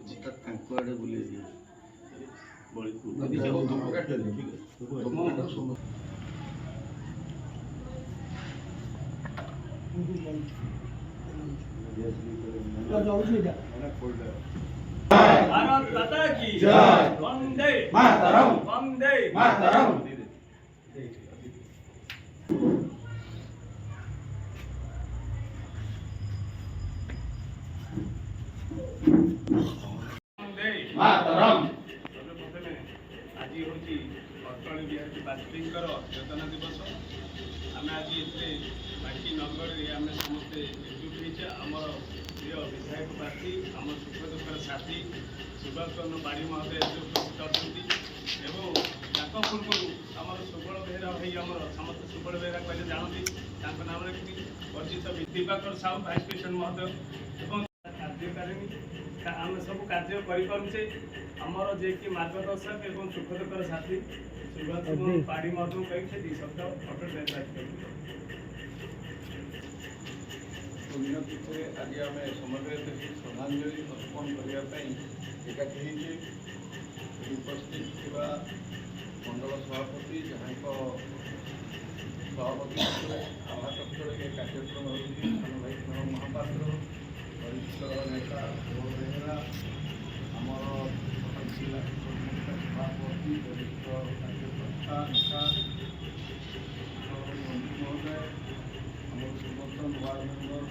ହଠାତ୍ ତାଙ୍କ ଆଡ଼େ ବୁଲେଇ ଦିଏ भारत माता की जय। वंदे मातरम, वंदे मातरम। वंदे मातरम। आज हूँ अटल बिहारी वाजपेयी योजना दिवस। आम आज बाकी नगर आम समस्ते एकजुट होमर प्रिय विधायक प्रार्थी आम सुख दुखर साथी सुभाष चंद्र पाढ़ी महोदय उतरती पूर्व आम सुबल बेहरा भाई आम समस्त सुबल बेहरा कहले जानती नाम वर्जित दिवाकर साहू भाइस प्रेसिडेंट महोदय कार्यकारिणी आम सब कार्य करें आमर जे कि मार्गदर्शक एवं सुख दुखर साथी सुभाष चंद्र पाढ़ी महोदय कही दी शब्द अटल पुण्यतिथि आज आम समन्वय श्रद्धांजलि अर्पण करने एकाठी उपस्थित थी मंडल सभापति जहाँ सभापति सभाकक्षर ये कार्यक्रम रही सान भाई प्रणव महापात्र वरिष्ठ नेता बेहरा आमर जिला सभापति वरिष्ठ कार्यकर्ता नेता मंत्री महोदय आम पूर्वतन वार्ड मेम्बर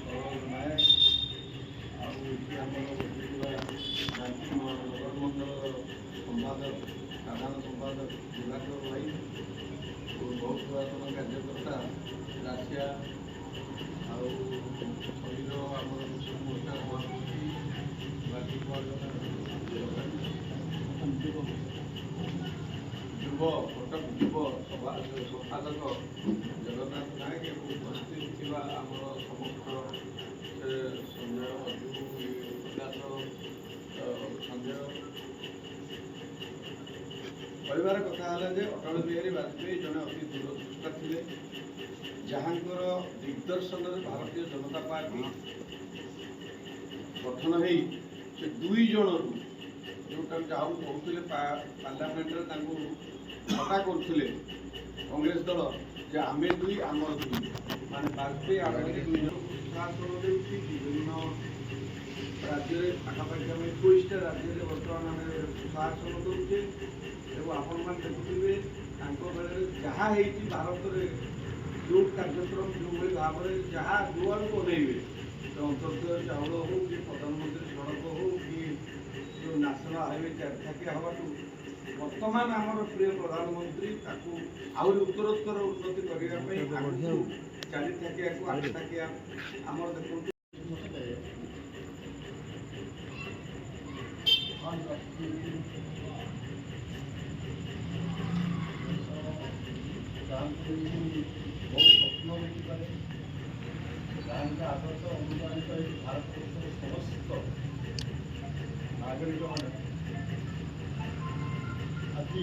सरोज नायक नगर मंडल संपादक साधारण संपादक दिवाकर भाई बहुत पुरातन कार्यकर्ता राशिया शरीर आम मोर्चा सभापति बाकी युव कटक युव संपादक जगन्नाथ नायक उपस्थित थी आम समस्त संजय प्रकाश संजय कहबार कथा है अटल बिहारी वाजपेयी जड़े अति दूरदृष्टा थे जहाँ दिग्दर्शन भारतीय जनता पार्टी गठन हो दुई जन जोटा जहाँ कहते पार्लियामेंट हटा करुले कांग्रेस दल जे आम दुई आमर दुई माने वाजपेयी आगे दुई जन शासन विभिन्न राज्य पाखापाखि आम 21टा राज्य बर्तमान आम शासन दौचे आपण मैंने देखुए बेले जहाँ भारत में जो कार्यक्रम जो भाव में जहाँ जुआड़ को अनेबे अंतर्दय चाउल हो कि प्रधानमंत्री सड़क हो कि जो नेशनल हाईवे 4 थाकिया हवा बर्तमान आम प्रिय प्रधानमंत्री आहरी उत्तरोत्तर उन्नति करने 4 थाकिया को 8 थाकिया आम देखो बहुत स्वप्न देखिपारे आदर्श अनुदानित भारत वर्षर समस्त नागरिक मैंने आज